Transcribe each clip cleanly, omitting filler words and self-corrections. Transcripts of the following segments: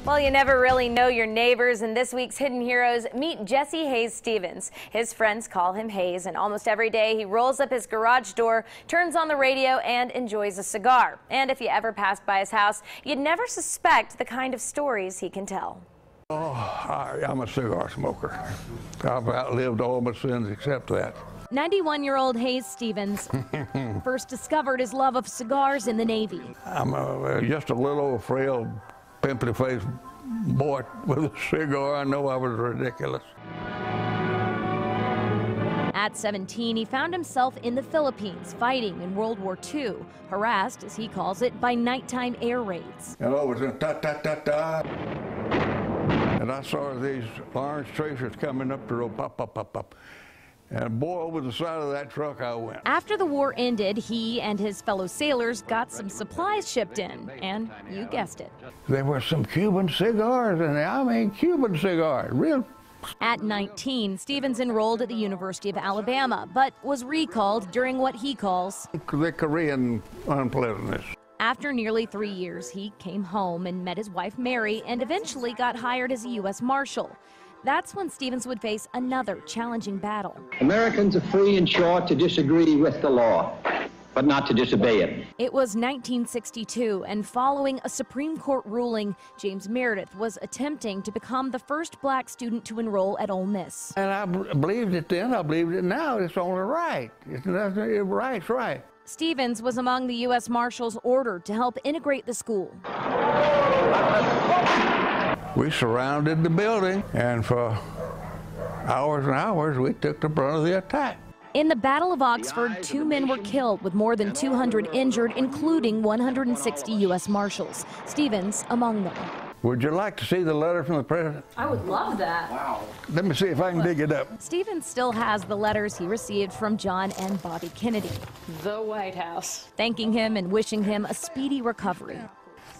Well, you never really know your neighbors. In this week's Hidden Heroes, meet Jesse Hayse Stevens. His friends call him Hayes, and almost every day he rolls up his garage door, turns on the radio, and enjoys a cigar. And if you ever passed by his house, you'd never suspect the kind of stories he can tell. I'm a cigar smoker. I've outlived all my sins except that. 91-year-old Hayse Stevens first discovered his love of cigars in the Navy. I'm just a little frail, pimply-faced boy with a cigar. I know I was ridiculous. At 17, he found himself in the Philippines fighting in World War II, harassed, as he calls it, by nighttime air raids. And I was in ta-ta-ta-ta. And I saw these orange tracers coming up the road, pop, pop, pop, pop. And boy, over the side of that truck I went. After the war ended, he and his fellow sailors got some supplies shipped in, and you guessed it. There were some Cuban cigars in there. I mean, Cuban cigars, real. At 19, Stevens enrolled at the University of Alabama, but was recalled during what he calls the Korean unpleasantness. After nearly 3 years, he came home and met his wife Mary and eventually got hired as a U.S. Marshal. That's when Stevens would face another challenging battle. Americans are free and sure to disagree with the law, but not to disobey it. It was 1962, and following a Supreme Court ruling, James Meredith was attempting to become the first black student to enroll at Ole Miss. And I believed it then, I believed it now. It's only right. It's right. Stevens was among the U.S. Marshals ordered to help integrate the school. We surrounded the building, and for hours and hours, we took the brunt of the attack. In the Battle of Oxford, 2 men were killed with more than 200 injured, including 160 U.S. Marshals. Stevens among them. Would you like to see the letter from the president? I would love that. Wow. Let me see if I can dig it up. Stevens still has the letters he received from John and Bobby Kennedy, the White House, thanking him and wishing him a speedy recovery.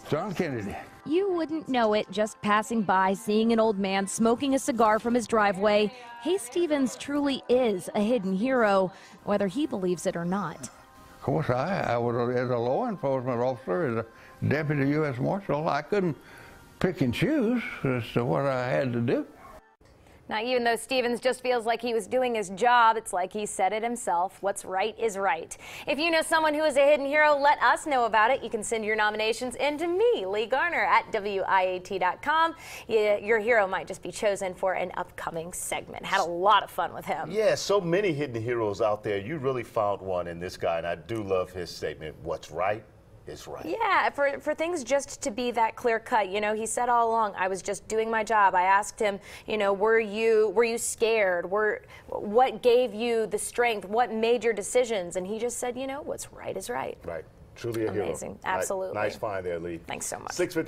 John Kennedy. You wouldn't know it just passing by, seeing an old man smoking a cigar from his driveway. Hayse Stevens truly is a hidden hero, whether he believes it or not. Of course, I was, as a law enforcement officer, as a deputy U.S. Marshal, I couldn't pick and choose as to what I had to do. Now, even though Stevens just feels like he was doing his job, it's like he said it himself. What's right is right. If you know someone who is a hidden hero, let us know about it. You can send your nominations in to me, Lee Garner, at WIAT.com. Your hero might just be chosen for an upcoming segment. Had a lot of fun with him. Yeah, so many hidden heroes out there. You really found one in this guy, and I do love his statement, what's right is right. Yeah, for things just to be that clear cut. You know, he said all along, I was just doing my job. I asked him, you know, were you scared? What gave you the strength? What made your decisions? And he just said, you know, what's right is right. Right. Truly a hero. Amazing. Absolutely. Nice find there, Lee. Thanks so much. 6:50.